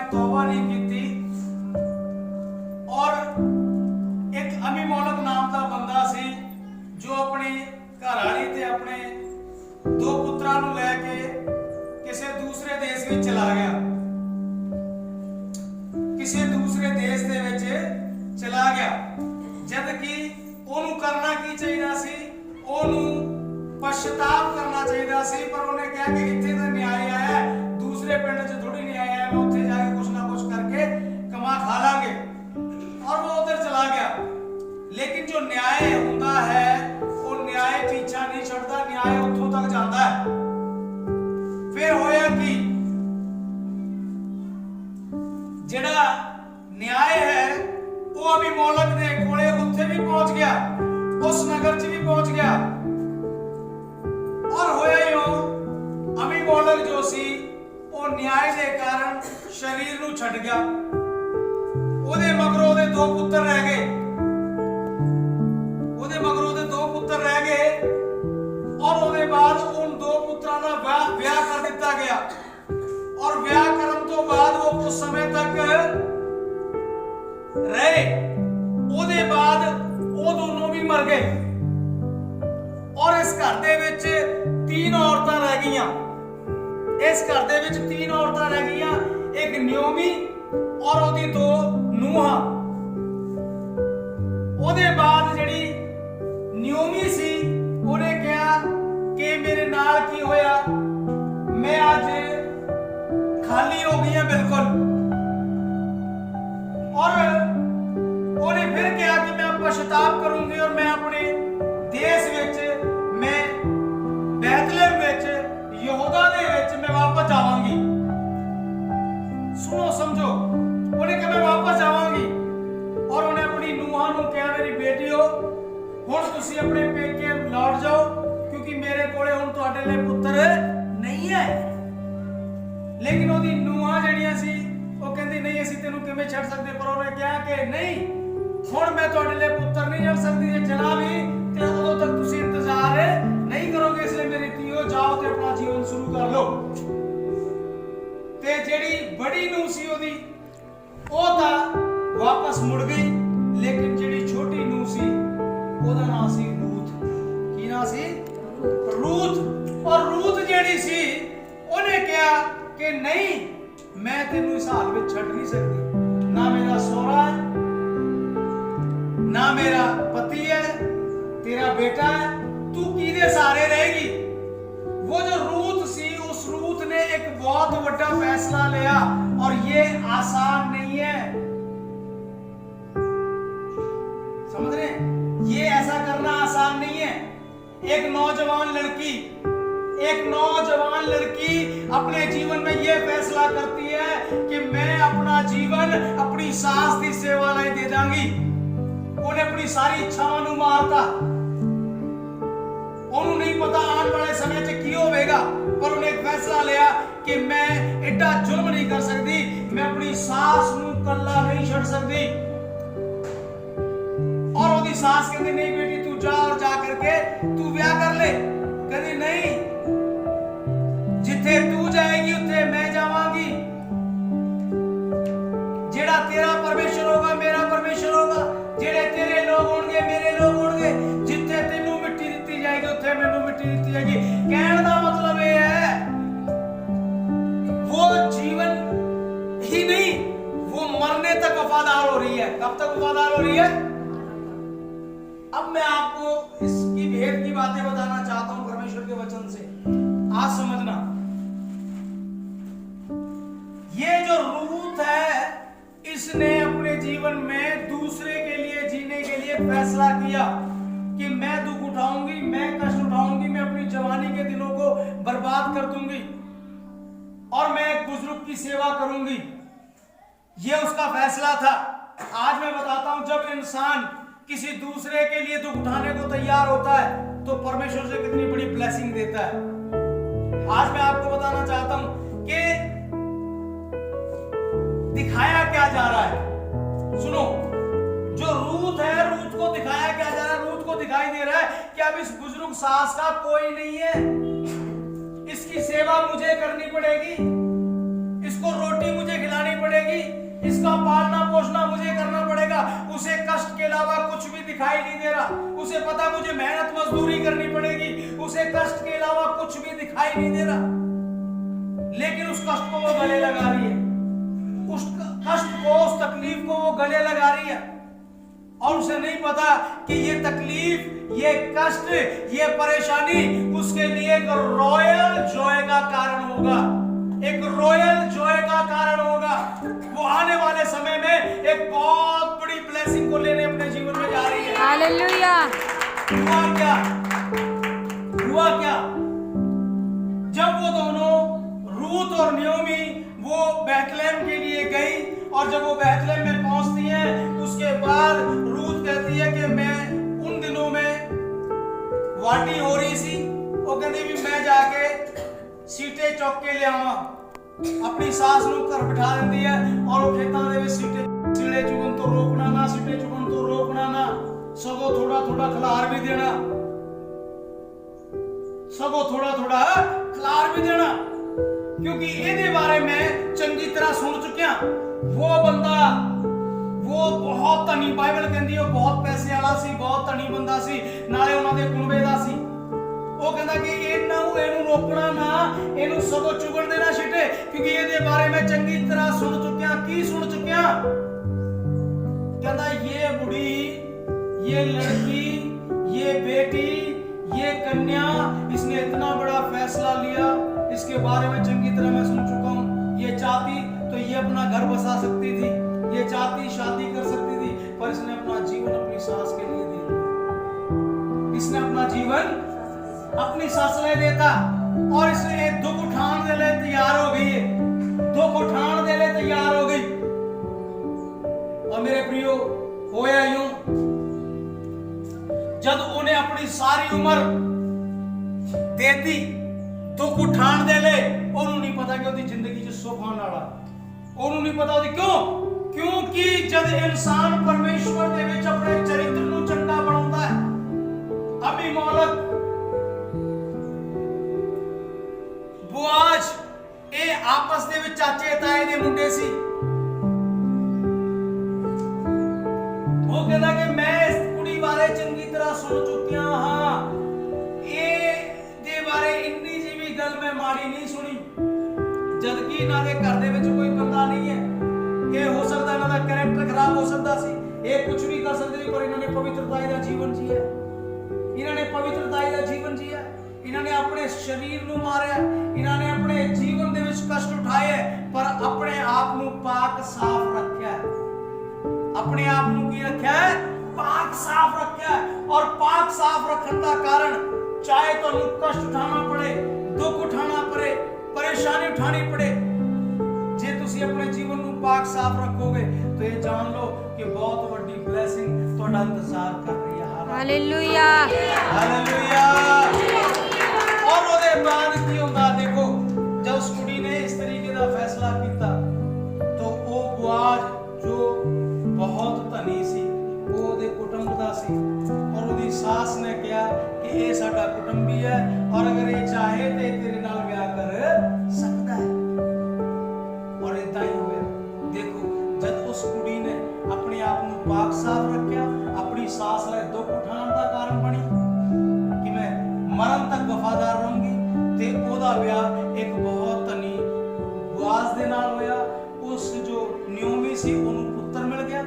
तौबा नहीं की। और एक अमीमोलक नाम का बंदा सी जो अपनी घरवाली ते अपने दो पुत्रां नूं लैके किसी दूसरे देश में चला गया, किसी दूसरे देश दे विच चला गया। जद कि ओनू करना की चाहिए सी, ओनू पछताव करना चाहिए सी, पर उन्हें कहा कि इत्थे तो न्याय आया, दूसरे पिंड च थोड़ी न्याय आया, मैं उत्थे जाके कुछ ना कुछ करके कमा खा लांगे। और वो उधर चला गया। लेकिन जो न्याय होता है वो न्याय पीछा नहीं छड़ता, न्याय उत्थों तक जाता है। फिर होया कि जिहड़ा न्याय है वो अमीमोलक दे कोले उत्थे भी पहुंच गया, उस नगर च भी पहुंच गया। और होया यो अमीमोलक जो सी वो न्याय दे कारण शरीर नूं छड्ड गया। ओदे मगरों ओदे दो पुत्र रह गए, ओदे मगरों ओदे दो पुत्र रह गए। और ओदे बाद उन दो पुत्रां दा विआह कर दिता गया। और विआह करन तो बाद वो कुछ समय तक रहे, ओदे बाद वो दोनों भी मर गए। और इस घर दे विच तीन औरतां रह गईयां, इस घर दे विच तीन औरतां रह गईयां, एक न्योमी और ओदी दो नूहां। ओदे बाद जिहड़ी न्योमी सी उहने कहा कि मेरे नाल की होया, मैं आज खाली हो गई है बिल्कुल। और उन्हें फिर कहा कि मैं पछताव करूंगी और मैं अपने देश विच, मैं बैतलहम विच, यहूदा दे विच मैं वापस जावांगी। सुनो समझो, उन्हें कहा मैं वापस जावांगी। और उन्हें अपनी नूहां नूं कहा मेरी बेटियो हुण तुसीं अपने पेके लौट जाओ, क्योंकि मेरे कोले हुण तुहाडे लई पुत्र नहीं है। लेकिन ओदी नूहां जड़ियां सी वो कहंदी नहीं असीं तैनूं किवें छड्ड सकदे, पर उन्हें कहा कि नहीं हुण मैं तुहाडे लई पुत्र नहीं जड़ सकदी, जे चला भी ते उदों तक तुसीं इंतजार नहीं करोगे, इसलिए मेरी धीओ जाओ ते अपना जीवन शुरू कर लो। ते जेड़ी बड़ी नूह सी ओदी ओ तां वापस मुड़ गई, लेकिन जेड़ी छोटी नूह सी ओदा नाम सी रूथ। की नाम सी? रूथ। और रूथ जेड़ी सी उन्हें कहा कि नहीं मैं तेनू इस हाल में छड़ नहीं सकती, ना मेरा सोहरा है, ना मेरा पति है, तेरा बेटा है, तू किदे सहारे रहेगी। वो जो रूथ सी, उस रूथ ने एक बहुत बड़ा फैसला लिया, और ये आसान नहीं है। समझ रहे? ये ऐसा करना आसान नहीं है। एक नौजवान लड़की अपने जीवन में यह फैसला करती है कि मैं अपना जीवन अपनी सास की सेवा लाई दे दांगी। उन्हें अपनी सारी इच्छावां नूं मारता, उन्होंने नहीं पता आने वाले समय च की होवेगा, पर उन्हें एक फैसला लिया कि मैं एडा जुल्म नहीं कर सकती, मैं अपनी सास नूं कल्ला नहीं छड़ सकती। और ओदी सास कहती नहीं बेटी तू जा, और जा करके तू ब्याह कर ले। कहती नहीं, जिथे तू जाएगी उथे मैं जावांगी, जेड़ा तेरा परमेश्वर होगा मेरा परमेश्वर होगा, जेड़े तेरे लोग होंगे मेरे लोग होंगे, जिथे तेनू मिट्टी दी जाएगी उथे मैनू मिट्टी दी जाएगी। कहने का मतलब ये है वो जीवन ही नहीं, वो मरने तक वफादार हो रही है। कब तक वफादार हो रही है? अब मैं आपको इसकी भेद की बातें बताना चाहता हूं परमेश्वर के वचन से, आज समझना। ये जो रूथ है, इसने अपने जीवन में दूसरे के लिए जीने के लिए फैसला किया कि मैं दुख उठाऊंगी, मैं कष्ट उठाऊंगी, मैं अपनी जवानी के दिनों को बर्बाद कर दूंगी और मैं एक बुजुर्ग की सेवा करूंगी। यह उसका फैसला था। आज मैं बताता हूं, जब इंसान किसी दूसरे के लिए दुख उठाने को तैयार होता है तो परमेश्वर से कितनी बड़ी ब्लेसिंग देता है। आज मैं आपको बताना चाहता हूं कि दिखाया क्या जा रहा है। सुनो, जो रूथ है, रूथ को दिखाया क्या जा रहा है? रूथ को दिखाई दे रहा है कि अब इस बुजुर्ग सास का कोई नहीं है, इसकी सेवा मुझे करनी पड़ेगी, इसको रोटी मुझे खिलानी पड़ेगी, पालना पोषना मुझे करना पड़ेगा। उसे कष्ट के अलावा कुछ भी दिखाई नहीं दे रहा। उसे पता मुझे मेहनत मजदूरी करनी पड़ेगी। उसे कष्ट के अलावा कुछ भी दिखाई नहीं दे रहा, लेकिन उस कष्ट को वो गले लगा रही है। उस कष्ट को, उस तकलीफ को वो गले लगा रही है, और उसे नहीं पता कि ये तकलीफ, ये कष्ट, ये परेशानी उसके लिए एक रॉयल जॉय का कारण होगा। एक रॉयल जॉय का कारण होगा। वो आने वाले समय में एक बहुत बड़ी ब्लेसिंग को लेने अपने जीवन में जा रही है। हालेलुया। हुआ क्या? हुआ क्या? जब वो दोनों, रूथ और नयोमी, वो बैतलहम के लिए गई, और जब वो बैतलहम में पहुंचती हैं, उसके बाद रूथ कहती है कि मैं उन दिनों में वाटी हो रही सी, वो कहती भी मैं जाके सीटे चौक के ले आवा। अपनी सास ਨੂੰ घर बिठा देती है, और वो खेतों ਦੇ ਵਿੱਚ सीटे चुगन तो रोकना ना, सीटे चुगन तो रोकना ना, सगों थोड़ा थोड़ा खिलार भी देना, सगों थोड़ा थोड़ा खिलार भी देना, क्योंकि ਇਹਦੇ बारे में चंगी तरह सुन चुकिया। वो बंदा, वो बहुत धनी, बाइबल कहती है बहुत पैसे वाला सी, बहुत धनी बंदा सी, नाले ਉਹਨਾਂ ਦੇ ਕੁਲਬੇ ਦਾ ਸੀ। ਉਹ ਕਹਿੰਦਾ ਕਿ ਇਹਨੂੰ ਰੋਕਣਾ ਨਾ, ਇਹਨੂੰ ਸਗੋਂ ਚੁਗਣ ਦੇਣਾ ਛਿੱਟੇ, ਕਿਉਂਕਿ ਇਹਦੇ ਬਾਰੇ ਮੈਂ ਚੰਗੀ ਤਰ੍ਹਾਂ ਸੁਣ ਚੁੱਕਿਆ। ਕੀ ਸੁਣ ਚੁੱਕਿਆ? कहता ये बुढ़ी, ये लड़की, ये बेटी, ये कन्या, इसने इतना बड़ा फैसला लिया, इसके बारे में चंगी तरह मैं सुन चुका हूँ। ये चाहती तो ये अपना घर बसा सकती थी, ये चाहती शादी कर सकती थी, पर इसने अपना जीवन अपनी सास के लिए दे दिया। इसने अपना जीवन अपनी सास ले देता, और इसने दुख उठाने के लिए तैयार हो गई है, दुख उठाने के लिए तैयार हो गई। और मेरे प्रियो, होया यूं, जब उन्हें अपनी सारी उम्र देती दुख उठाने दे ले, ਉਹਨੂੰ नहीं पता कि ਉਹਦੀ ਜ਼ਿੰਦਗੀ 'ਚ ਸੁੱਖ ਆਉਣ ਵਾਲਾ, ਉਹਨੂੰ नहीं पता ਉਹਦੀ ਕਿਉਂ? क्योंकि जब इंसान परमेश्वर ਦੇ ਵਿੱਚ ਆਪਣੇ ਚਰਿੱਤਰ ਨੂੰ ਚੰਗਾ ਬਣਾਉਂਦਾ ਹੈ, ਅਬੀਮੇਲਕ, ਬੋਆਜ਼, ਇਹ ਆਪਸ ਦੇ ਵਿੱਚ ਚਾਚੇ ਤਾਏ ਦੇ ਮੁੰਡੇ ਸੀ। ਉਹ ਕਹਿੰਦਾ ਕਿ ਮੈਂ ਇਸ ਕੁੜੀ ਬਾਰੇ ਚੰਗੀ ਤਰ੍ਹਾਂ ਸੁਣ ਚੁੱਕਿਆ ਹਾਂ, ਇਹ ਦੇ ਬਾਰੇ ਇੰਨੀ ਜਿਹੀ ਵੀ ਗੱਲ ਮੈਂ ਮਾੜੀ ਨਹੀਂ ਸੁਣੀ, ਜਦ ਕਿ ਇਹਨਾਂ ਦੇ ਘਰ ਦੇ ਵਿੱਚ ਕੋਈ ਬੰਦਾ ਨਹੀਂ ਹੈ ਕਿ ਹੋ ਸਕਦਾ ਇਹਨਾਂ ਦਾ ਕੈਰੈਕਟਰ ਖਰਾਬ ਹੋ ਸਕਦਾ ਸੀ, ਇਹ ਕੁਝ ਵੀ ਕਰ ਸਕਦੇ ਸੀ, ਪਰ ਇਹਨਾਂ ਨੇ ਪਵਿੱਤਰਤਾ ਦਾ ਜੀਵਨ ਜੀਆ, ਇਹਨਾਂ ਨੇ ਪਵਿੱਤਰਤਾ ਦਾ ਜੀਵਨ ਜੀਆ। ਇਹਨਾਂ ਨੇ ਆਪਣੇ ਸਰੀਰ ਨੂੰ ਮਾਰਿਆ, ਇਹਨਾਂ ਨੇ ਆਪਣੇ ਜੀਵਨ ਦੇ ਵਿੱਚ ਕਸ਼ਟ ਉਠਾਏ, ਪਰ ਆਪਣੇ ਆਪ ਨੂੰ ਪਾਕ ਸਾਫ਼ ਰੱਖਿਆ। ਆਪਣੇ ਆਪ ਨੂੰ ਕੀ ਰੱਖਿਆ ਹੈ? ਪਾਕ ਸਾਫ਼ ਰੱਖਿਆ। और पाक साफ रखने का कारण, चाहे तो कष्ट उठाना पड़े, दुख उठाना पड़े, परेशानी उठानी पड़े, जे तुसी अपने जीवन को पाक साफ रखोगे तो ये जान लो कि बहुत बड़ी ब्लेसिंग ਤੁਹਾਡਾ इंतजार कर रही है। Hallelujah, hallelujah. और ਉਹਦੇ ਬਾਅਦ ਕੀ ਹੁੰਦਾ? देखो, जब उस कुड़ी ने इस तरीके का फैसला किया, तो वो बुआज जो बहुत धनी सी, वो ਉਹਦੇ ਕੁਟुंब ਦਾ ਸੀ, और ਉਹਦੀ सास ने कहा कि ये साडा कुटुंबी है, और अगर ये चाहे तो तेरे नाल ब्याह कर सकता है। और इतना ही होया। देखो, जब उस कुड़ी ने अपने आप को पाक साफ रखा, अपनी सास ले दुख उठाने का कारण बनी कि मैं मरण तक वफादार रहूंगी, ते ओदा ब्याह एक बहुत धनी बुआज दे नाल होया। उस जो नयोमी सी ओनू पुत्र मिल गया,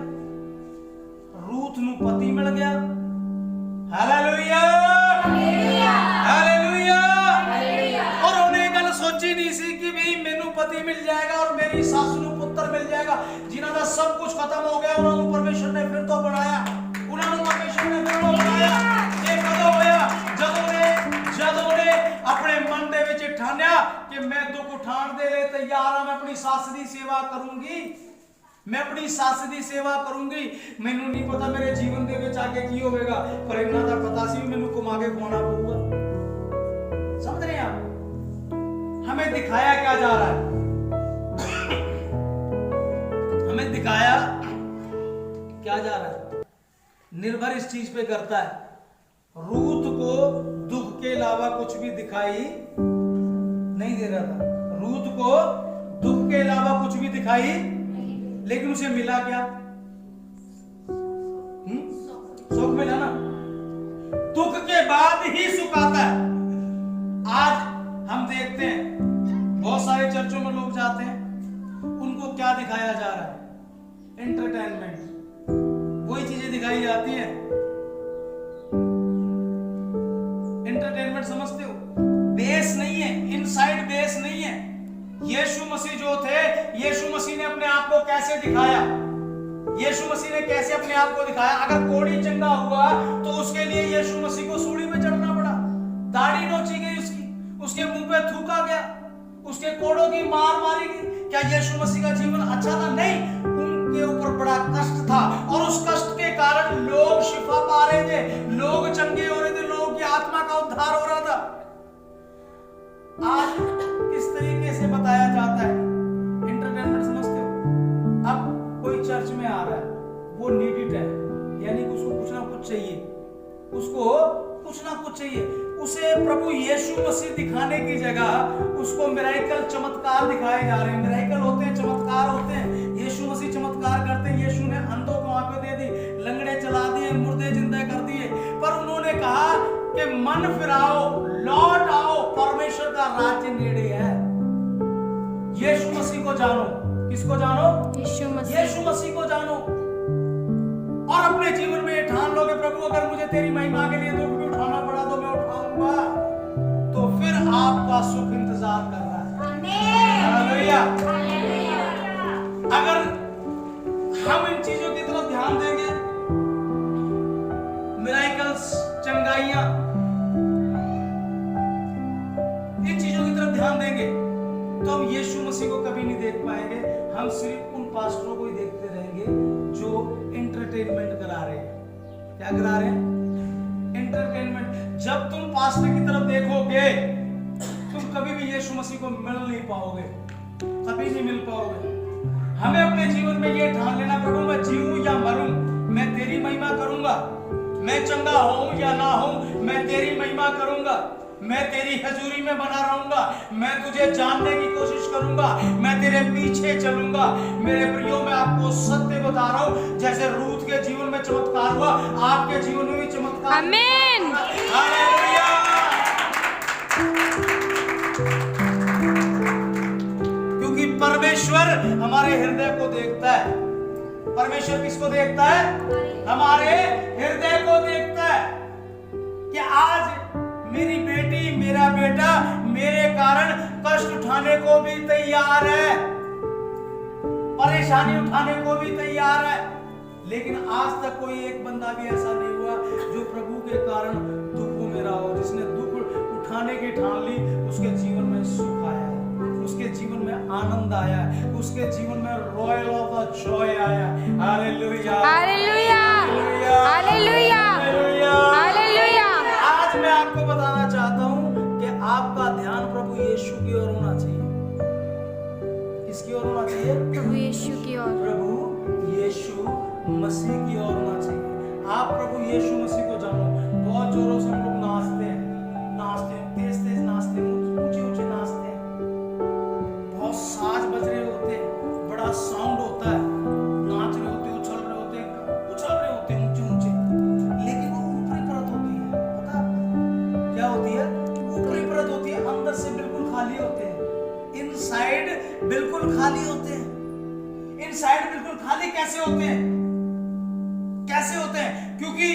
रूथ नू पति मिल गया। Hallelujah, hallelujah. और उन्हें गल सोची नहीं सी कि भाई मैनू पति मिल जाएगा और मेरी सास नू पुत्र मिल जाएगा, जिन्हां दा सब कुछ खत्म हो गया, उन्हां नू परमेश्वर ने फिर तो बनाया, उन्हां नू परमेश्वर ने फिर तो बनाया। ये कदों होया? ਜਦੋਂ ਨੇ ਆਪਣੇ ਮਨ ਦੇ ਵਿੱਚ ਠਾਣਿਆ ਕਿ ਮੈਂ ਦੁੱਖ ਉਠਾਉਣ ਦੇ ਲਈ ਤਿਆਰ ਹਾਂ, ਮੈਂ ਆਪਣੀ ਸੱਸ ਦੀ ਸੇਵਾ ਕਰੂੰਗੀ, मैं अपनी सास की सेवा करूंगी। मैनू नहीं पता मेरे जीवन के विच आगे की होगा, पर इन्ना दा पता सी मैनू कमा के खुआना पऊगा। समझ रहे हैं आप? हमें दिखाया क्या जा रहा है? हमें दिखाया क्या जा रहा है? निर्भर इस चीज पे करता है। रूथ को दुख के अलावा कुछ भी दिखाई नहीं दे रहा था। रूथ को दुख के अलावा कुछ भी दिखाई, लेकिन उसे मिला क्या? सुख मिला ना। दुख के बाद ही सुख आता है। आज हम देखते हैं बहुत सारे चर्चों में लोग जाते हैं, उनको क्या दिखाया जा रहा है? एंटरटेनमेंट। वही चीजें दिखाई जाती हैं। एंटरटेनमेंट समझते हो? बेस नहीं है, इनसाइड बेस नहीं है। यीशु मसीह जो थे, यीशु मसीह ने अपने आप को कैसे दिखाया? यीशु मसीह ने कैसे अपने आप को दिखाया? अगर कोढ़ी चंगा हुआ तो उसके लिए यीशु मसीह को सूली पे चढ़ना पड़ा, दाढ़ी नोची गई उसके मुंह पे थूका गया, उसके कोड़ों की मार मारी गई। क्या यीशु मसीह का जीवन अच्छा था? नहीं, उनके ऊपर बड़ा कष्ट था और उस कष्ट के कारण लोग शिफा पा रहे थे, लोग चंगे हो रहे थे, लोगों की आत्मा का उद्धार हो रहा था। आज किस तरीके से बताया जाता है? एंटरटेनमेंट समझते हो? अब कोई चर्च में आ रहा है, वो नीडिट है, यानी कि उसको कुछ ना कुछ चाहिए, उसको कुछ ना कुछ चाहिए। उसे प्रभु यीशु मसीह दिखाने की जगह उसको मिरेकल, चमत्कार दिखाए जा रहे हैं। मिरेकल होते हैं, चमत्कार होते हैं। यीशु मसीह चमत्कार करते हैं। यीशु ने अंधों को आंखें दे दी, लंगड़े चला दिए, मुर्दे जिंदा कर दिए। पर उन्होंने कहा कि मन फिराओ, लौट आओ, परमेश्वर का राज्य नेड़े है। यीशु मसीह को जानो। किसको जानो? यीशु मसीह को जानो और अपने जीवन में ये ठान लोगे, प्रभु अगर मुझे तेरी महिमा के लिए दुख भी उठाना पड़ा तो मैं उठाऊंगा, तो फिर आपका सुख इंतजार कर रहा है। हालेलुया। अगर हम इन चीजों की तरफ ध्यान देंगे, मिरेकल्स, चंगाइयां, इन चीजों की तरफ ध्यान देंगे तो हम यीशु मसीह को कभी नहीं देख पाएंगे। हम सिर्फ उन पास्टरों को ही देखते रहेंगे जो एंटरटेनमेंट करा रहे हैं। क्या करा रहे हैं? एंटरटेनमेंट। जब तुम पास्टर की तरफ देखोगे तुम कभी भी यीशु मसीह को मिल नहीं पाओगे, कभी नहीं मिल पाओगे। हमें अपने जीवन में ये ठान लेना, प्रभु मैं जीऊं या मरूं मैं तेरी महिमा करूंगा, मैं चंगा हूं या ना हूं मैं तेरी महिमा करूंगा, मैं तेरी हजूरी में बना रहूंगा, मैं तुझे जानने की कोशिश करूंगा, मैं तेरे पीछे चलूंगा। मेरे प्रियो, मैं आपको सत्य बता रहा हूं, जैसे रूथ के जीवन में चमत्कार हुआ, आपके जीवन में भी चमत्कार। आमीन। हालेलुया। क्योंकि परमेश्वर हमारे हृदय को देखता है। परमेश्वर किसको देखता है? हमारे हृदय को देखता है कि आज मेरी बेटी, मेरा बेटा मेरे कारण कष्ट उठाने को भी तैयार है, परेशानी उठाने को भी तैयार है, लेकिन आज तक कोई एक बंदा भी ऐसा नहीं हुआ जो प्रभु के कारण दुख में रहा हो। जिसने दुख उठाने की ठान ली, उसके जीवन में सुख आया, उसके जीवन में आनंद आया, उसके जीवन में रॉयल ऑफ द जॉय आया। Hallelujah, hallelujah, hallelujah, hallelujah. आज मैं आपको बताना चाहता हूं कि आपका ध्यान प्रभु यीशु की ओर होना चाहिए। किसकी ओर होना चाहिए? प्रभु यीशु की ओर। प्रभु यीशु मसीह की ओर होना चाहिए। आप प्रभु यीशु मसीह को जानो। बहुत जोरों से हम लोग नाचते हैं, तेज तेज नाचते हैं, ऊंचे ऊंचे नाचते हैं, बहुत साज बज रहे होते हैं, बड़ा साउंड होता है, नाच रहे होते, उछल रहे होते ऊंचे ऊंचे, लेकिन वो ऊपरी परत होती है। पता क्या होती है? ऊपरी परत होती है, अंदर से बिल्कुल खाली होते हैं, इनसाइड बिल्कुल खाली होते हैं। इनसाइड बिल्कुल खाली कैसे होते हैं? कैसे होते हैं? क्योंकि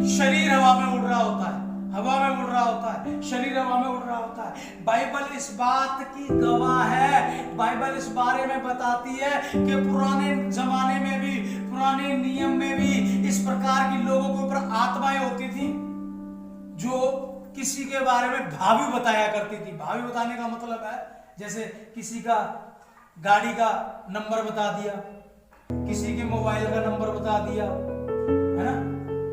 शरीर हवा में उड़ रहा होता है, हवा में उड़ रहा होता है, शरीर हवा में उड़ रहा होता है। बाइबल इस बात की गवाह है। बाइबल इस बारे में बताती है कि पुराने जमाने में भी, पुराने नियम में भी इस प्रकार की लोगों के ऊपर आत्माएं होती थी जो किसी के बारे में भावी बताया करती थी। भावी बताने का मतलब है जैसे किसी का गाड़ी का नंबर बता दिया, किसी के मोबाइल का नंबर बता दिया, है ना,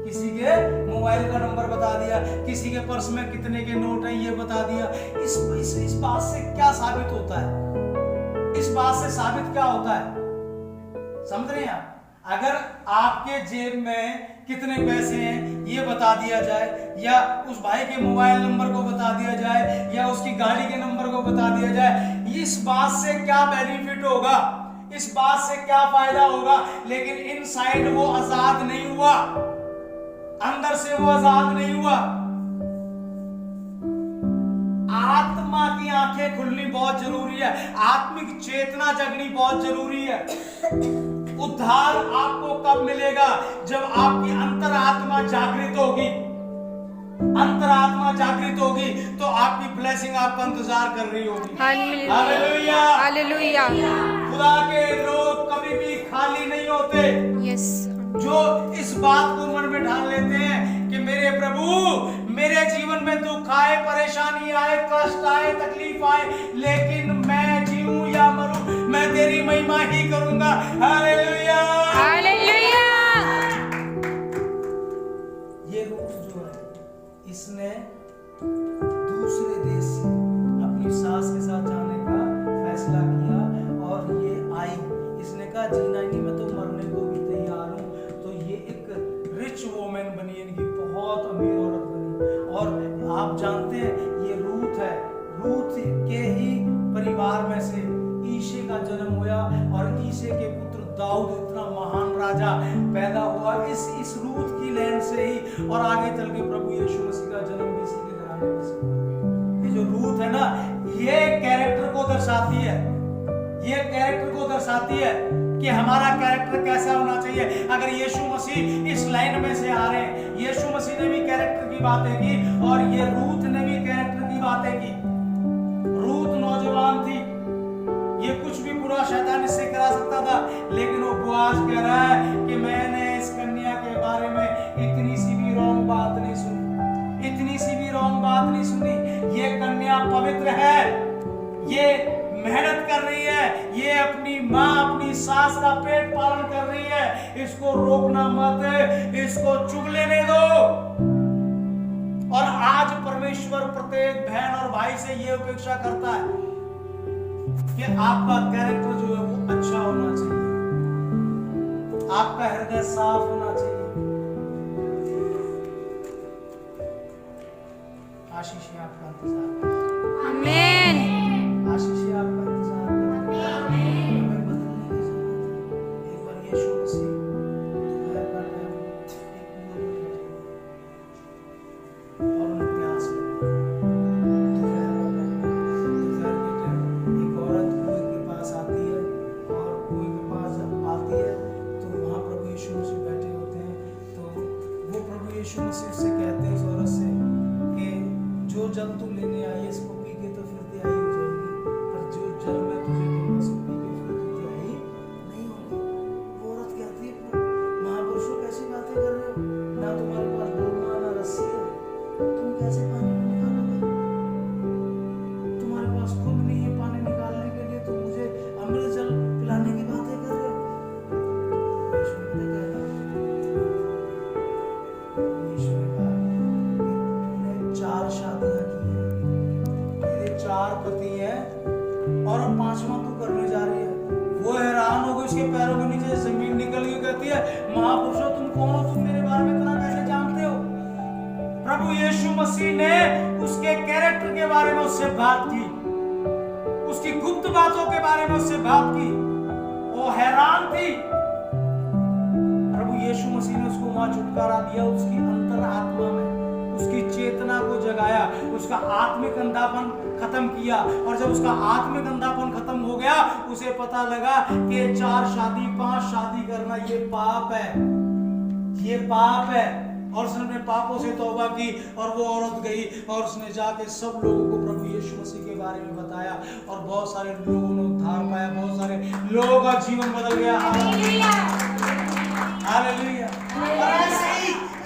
किसी के मोबाइल का नंबर बता दिया, किसी के पर्स में कितने के नोट हैं ये बता दिया। इस बात से क्या साबित होता है? इस बात से साबित क्या होता है? समझ रहे हैं आप? अगर आपके जेब में कितने पैसे हैं ये बता दिया जाए, या उस भाई के मोबाइल नंबर को बता दिया जाए, या उसकी गाड़ी के नंबर को बता दिया जाए, इस बात से क्या बेनिफिट होगा? इस बात से क्या फायदा होगा, लेकिन इनसाइड वो आजाद नहीं हुआ, अंदर से वो आजाद नहीं हुआ। आत्मा की आंखें खुलनी बहुत जरूरी है, आत्मिक चेतना जगनी बहुत जरूरी है। उद्धार आपको कब मिलेगा? जब आपकी अंतरात्मा जागृत होगी। अंतरात्मा जागृत होगी तो आपकी ब्लेसिंग आपका इंतजार कर रही होगी। Hallelujah, hallelujah. खुदा के लोग कभी भी खाली नहीं होते। यस। जो इस बात को मन में ढाल लेते हैं कि मेरे प्रभु, मेरे जीवन में दुख आए, परेशानी आए, कष्ट आए, तकलीफ आए, लेकिन मैं जीऊं या मरूं, मैं तेरी महिमा ही करूंगा। Hallelujah, hallelujah. ये रूह जो है, इसने दूसरे देश से अपनी सास के साथ जाने का फैसला किया और ये आई। इसने कहा जीना ही नहीं, मैं तो मरने को भी तैयार हूँ। तो ये एक रिच वोमेन बनी, इनकी बहुत अमीर औरत बनी। और आप जानते हैं ये रूथ है, रूथ के ही परिवार में से ईशे का जन्म हुआ और ईशे के पुत्र दाऊद इतना महान राजा पैदा हुआ इस रूथ की लैंड से ही। और आगे चल के प्रभु यीशु मसीह का जन्म भी इसी के घराने में से। ये जो रूथ है ना, ये कैरेक्टर को दर्शाती है, ये कैरेक्टर को दर्शाती है कि हमारा कैरेक्टर कैसा होना चाहिए। अगर यीशु मसीह इस लाइन में से आ रहे हैं, यीशु मसीह ने भी कैरेक्टर की बातें की और ये रूथ ने भी कैरेक्टर की बातें की। रूथ नौजवान थी, ये कुछ भी बुरा शैतान इससे करा सकता था, लेकिन वो बोआज कह रहा है कि मैंने इस कन्या के बारे में इतनी सी भी रॉन्ग बात नहीं सुनी, इतनी सी भी रॉन्ग बात नहीं सुनी। ये कन्या पवित्र है, ये मेहनत कर रही है, ये अपनी माँ, अपनी सास का पेट पालन कर रही है, इसको रोकना मत, इसको चुग लेने दो। और आज परमेश्वर प्रत्येक बहन और भाई से ये अपेक्षा करता है कि आपका कैरेक्टर जो है वो अच्छा होना चाहिए, आपका हृदय साफ होना चाहिए। आशीष आपका इंतजार, आमीन। आशीष आपका इंतजार, आमीन। हमें बदलने की जरूरत है। एक बार यीशु मसीह दोपहर का टाइम एक कुएं में बैठे और उन्हें प्यास लगी। दोपहर के टाइम एक औरत कुएं के पास आती है और कुएं के पास आती है तो वहाँ प्रभु यीशु मसीह बैठे होते हैं। तो वो प्रभु यीशु मसीह से कहते हैं उस औरत से कि जो जल तू लेने आई है इसको पी के तो फिर त्याई हो जाएगी, पर जो जल मैं तुझे दूंगा इसको पी के फिर तू त्याई नहीं होगी। वो औरत कहती है महापुरुषों कैसी बातें कर रहे हो, ना तुम्हारे पास डोलना ना रस्सी है, तुम कैसे पानी निकालोगे? तुम्हारे पास खुद नहीं है पानी निकालने के लिए, तुम मुझे अमृत जल पिलाने की बातें कर रहे हो। यीशु ने कहा, यीशु ने कहा तूने 4 शादियां की हैं, तेरे 4 पति हैं और अब 5वां तू करने जा रही है। वो हैरान हो गई, उसके पैरों के नीचे जमीन निकल गई। कहती है महापुरुषों तुम कौन हो, तुम मेरे बारे में इतना कैसे जानते हो? प्रभु यीशु मसीह ने उसके कैरेक्टर के बारे में उससे बात की, उसकी गुप्त बातों के बारे में उससे बात की। वो हैरान थी। प्रभु यीशु मसीह ने उसको वहां छुटकारा दिया, उसकी अंतरात्मा में उसकी चेतना को जगाया, उसका आत्मिक अंधापन खत्म किया। और जब उसका आत्मिक अंधापन खत्म हो गया, उसे पता लगा कि 4 शादी 5 शादी करना ये पाप है, ये पाप है। और उसने अपने पापों से तौबा की और वो औरत गई और उसने जाके सब लोगों को प्रभु यीशु मसीह के बारे में बताया और बहुत सारे लोगों ने उद्धार पाया, बहुत सारे लोगों का जीवन बदल गया। Hallelujah, hallelujah.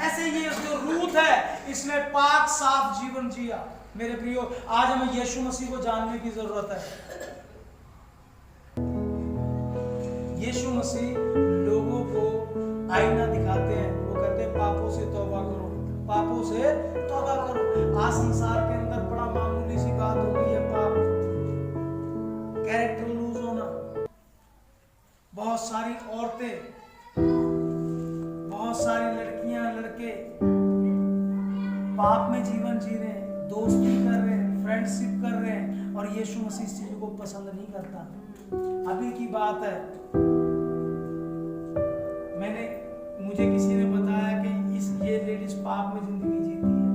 ऐसे ये जो रूथ है, इसने पाक साफ जीवन जिया। मेरे प्रियो, आज हमें यीशु मसीह को जानने की जरूरत है। यीशु मसीह लोगों को आईना दिखाते हैं, वो कहते हैं पापों से तौबा करो, पापों से तौबा करो। आज संसार के अंदर बड़ा मामूली सी बात हो गई है पाप, कैरेक्टर लूज होना। बहुत सारी औरतें, बहुत सारी लड़कियां, लड़के पाप में जीवन जी रहे हैं, दोस्ती कर रहे हैं, फ्रेंडशिप कर रहे हैं और यीशु मसीह इस चीज को पसंद नहीं करता। अभी की बात है, मुझे किसी ने बताया कि ये लेडीज पाप में जिंदगी जीती है।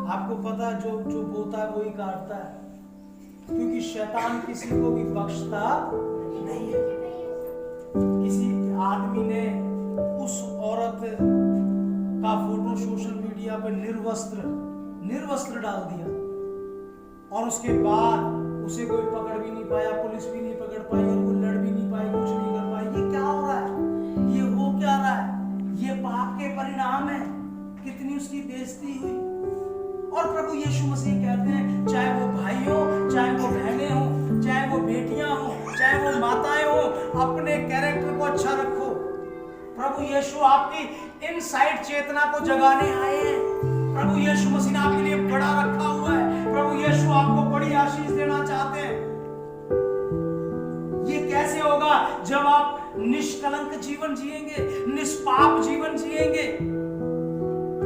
आपको पता है, जो बोता है वही काटता है, क्योंकि शैतान किसी को भी बख्शता नहीं है। किसी आदमी ने उस औरत का फोटो सोशल मीडिया पर निर्वस्त्र डाल दिया और उसके बाद उसे कोई पकड़ भी नहीं पाया, पुलिस भी नहीं पकड़ पाई और वो लड़ भी नहीं पाई, कुछ नहीं कर पाई। ये क्या हो रहा है? ये हो क्या रहा है? ये पाप के परिणाम है। कितनी उसकी बेइज्जती हुई। और प्रभु यीशु मसीह कहते हैं, चाहे वो भाई हो, चाहे वो बहनें हो, चाहे वो बेटियां हो, चाहे वो माताएं हो, अपने कैरेक्टर को अच्छा रखो। प्रभु यीशु आपकी इनसाइड चेतना को जगाने आए हैं। प्रभु यीशु मसीह ने आपके लिए बड़ा रखा हुआ है। प्रभु यीशु आपको बड़ी आशीष देना चाहते हैं। ये कैसे होगा? जब आप निष्कलंक जीवन जिएंगे, निष्पाप जीवन जिएंगे।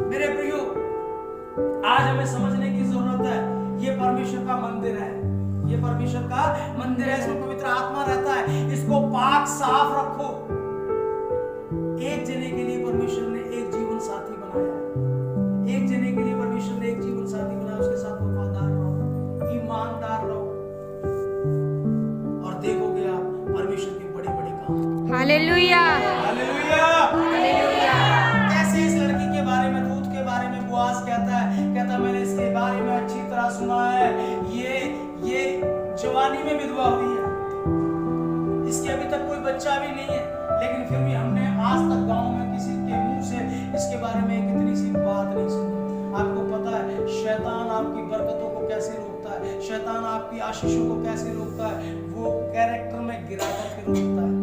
मेरे प्रियो, आज हमें समझने की जरूरत है, ये परमेश्वर का मंदिर है। ये परमेश्वर का मंदिर है, इसमें पवित्र आत्मा रहता है। इसको पाक साफ रखो। एक जने के लिए परमेश्वर ने एक जीवन साथी बनाया। एक जने के लिए परमेश्वर ने एक जीवन साथी बनाया। उसके साथ वफादार रहो, ईमानदार रहो और देखोगे आप परमेश्वर के बड़े-बड़े काम। Hallelujah, hallelujah, hallelujah. कैसे इस लड़की के बारे में, दूध के बारे में बोआज कहता है, मैंने इसके बारे में अच्छी तरह सुना है। ये जवानी में विधवा हुई है, इसके अभी तक कोई बच्चा भी नहीं है, लेकिन फिर भी हमने आज तक गांव में किसी के मुंह से इसके बारे में कितनी सी बात नहीं सुनी। आपको पता है शैतान आपकी बरकतों को कैसे रोकता है, शैतान आपकी आशीषों को कैसे रोकता है? वो कैरेक्टर में गिरा करके रोकता है।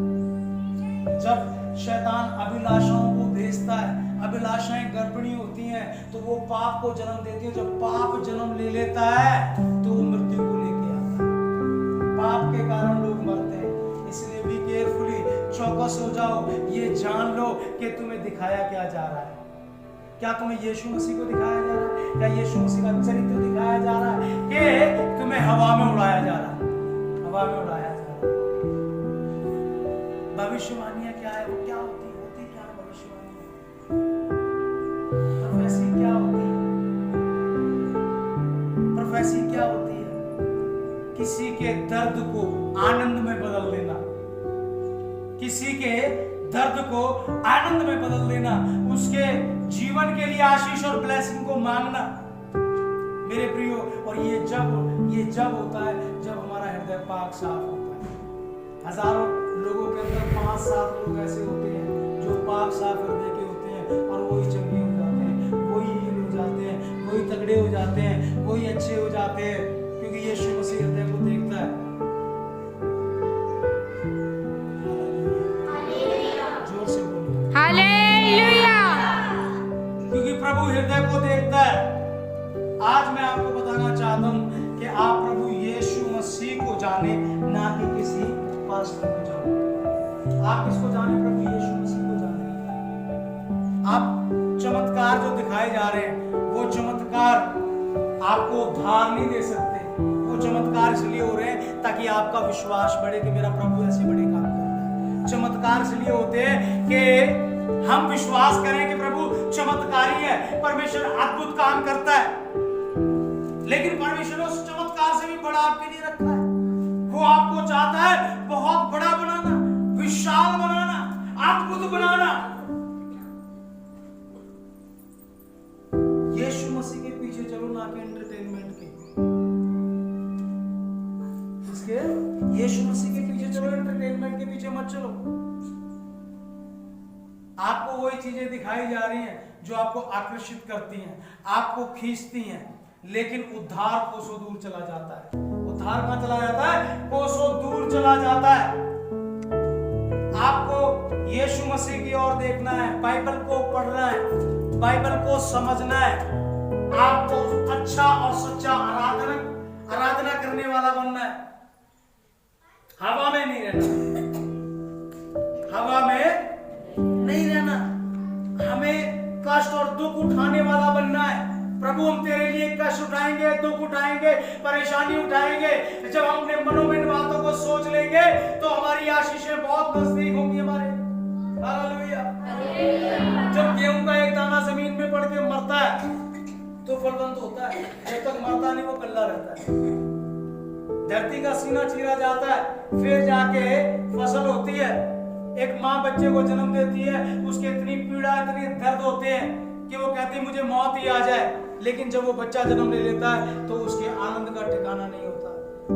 जब शैतान अभिलाषाओं को भेजता है, अभिलाषाएं गर्भणी होती हैं तो वो पाप को जन्म देती है। जब पाप जन्म ले लेता है तो वो मृत्यु को लेके आता है। पाप के कारण लोग मरते हैं। इसलिए भी केयरफुली, चौकस हो जाओ। ये जान लो कि तुम्हें दिखाया क्या जा रहा है। क्या तुम्हें यीशु मसीह को दिखाया जा रहा है? क्या यीशु मसीह का चरित्र दिखाया जा रहा है कि तुम्हें हवा में उड़ाया जा रहा है? हवा में उड़ाया जा रहा है। भविष्यवाणियां क्या है? वो क्या होती क्या है भविष्यवाणी? प्रोफेसी क्या होती है? प्रोफेसी क्या होती है? किसी के दर्द को आनंद में बदल देना, किसी के दर्द को आनंद में बदल देना, उसके जीवन के लिए आशीष और ब्लेसिंग को मांगना। मेरे प्रियो, और ये जब होता है जब हमारा हृदय पाक साफ होता है। हजारों लोगों के अंदर 5-7 लोग ऐसे होते हैं जो पाक साफ हृदय के होते हैं और वही चंगे हो जाते हैं, वही हील हो जाते हैं, वही तगड़े हो जाते हैं, वही अच्छे हो जाते हैं, क्योंकि यीशु मसीह हृदय को देखता है। जोर से बोलो हालेलुया। क्योंकि प्रभु हृदय को देखता है। आज मैं आपको बताना चाहता हूं कि आप प्रभु यीशु मसीह को जाने, ना कि किसी पास्टर को जाने। आप किसको जाने? प्रभु यीशु मसीह को जाने। आप चमत्कार जो दिखाए जा रहे हैं, वो चमत्कार आपको उद्धार नहीं दे सकते। वो चमत्कार इसलिए हो रहे हैं ताकि आपका विश्वास बढ़े कि मेरा प्रभु ऐसे बड़े काम करता है। चमत्कार इसलिए होते हैं कि हम विश्वास करें कि प्रभु चमत्कारी है, परमेश्वर अद्भुत काम करता है। लेकिन परमेश्वर ने उस चमत्कार से भी बड़ा आपके लिए रखा है। वो आपको चाहता है बहुत बड़ा बनाना, विशाल बनाना, अद्भुत बनाना। यीशु मसीह के पीछे चलो, ना कि एंटरटेनमेंट के। इसके यीशु मसीह के पीछे चलो, एंटरटेनमेंट के पीछे मत चलो। आपको वही चीजें दिखाई जा रही हैं जो आपको आकर्षित करती हैं, आपको खींचती हैं, लेकिन उद्धार कोसों दूर चला जाता है। उद्धार कहां चला जाता है? कोसों दूर चला जाता है। आपको यीशु मसीह की ओर देखना है, बाइबल को पढ़ना है, बाइबल को समझना है। आपको अच्छा और सच्चा आराधना करने वाला बनना है। हवा में नहीं रहना, हवा में नहीं रहना। हमें कष्ट और दुख उठाने वाला बनना है। प्रभु, हम तेरे लिए कष्ट उठाएंगे, दुख उठाएंगे, परेशानी उठाएंगे, जब हम अपने मनों में इन बातों को सोच लेंगे तो हमारी आशीषें बहुत नजदीक होंगी हमारे। हालेलुया। जब गेहूं का एक दाना जमीन में पड़ के मरता है तो फलवंत होता है, जब तक मरता नहीं वो कल्ला रहता है। धरती का सीना चीरा जाता है, फिर जाके फसल होती है। एक माँ बच्चे को जन्म देती है, उसके इतनी पीड़ा, इतने दर्द होते हैं कि वो कहती है मुझे मौत ही आ जाए, लेकिन जब वो बच्चा जन्म ले लेता है तो उसके आनंद का ठिकाना नहीं होता।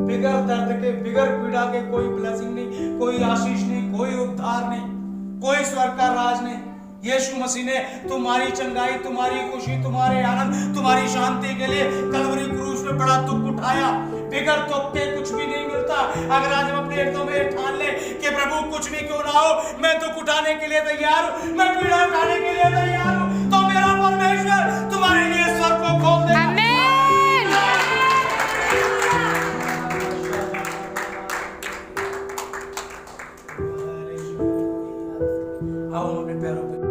बिगर दर्द के, बिगर पीड़ा के कोई ब्लेसिंग नहीं, कोई आशीष नहीं, कोई उद्धार नहीं, कोई स्वर्ग का राज नहीं। यीशु मसीह ने तुम्हारी चंगाई, तुम्हारी खुशी, तुम्हारे आनंद, तुम्हारी शांति के लिए कलवरी क्रूस पे बड़ा दुख उठाया। बिगर दुख के कुछ भी नहीं मिलता। अगर आज हम अपने हृदय में ठान ले कि प्रभु कुछ भी क्यों ना हो, मैं दुख उठाने के लिए तैयार हूं, मैं पीड़ा उठाने के लिए तैयार हूं, तो मेरा परमेश्वर तुम्हारे लिए स्वर्ग को खोल देगा। आमीन। आओ हम अपने पैरों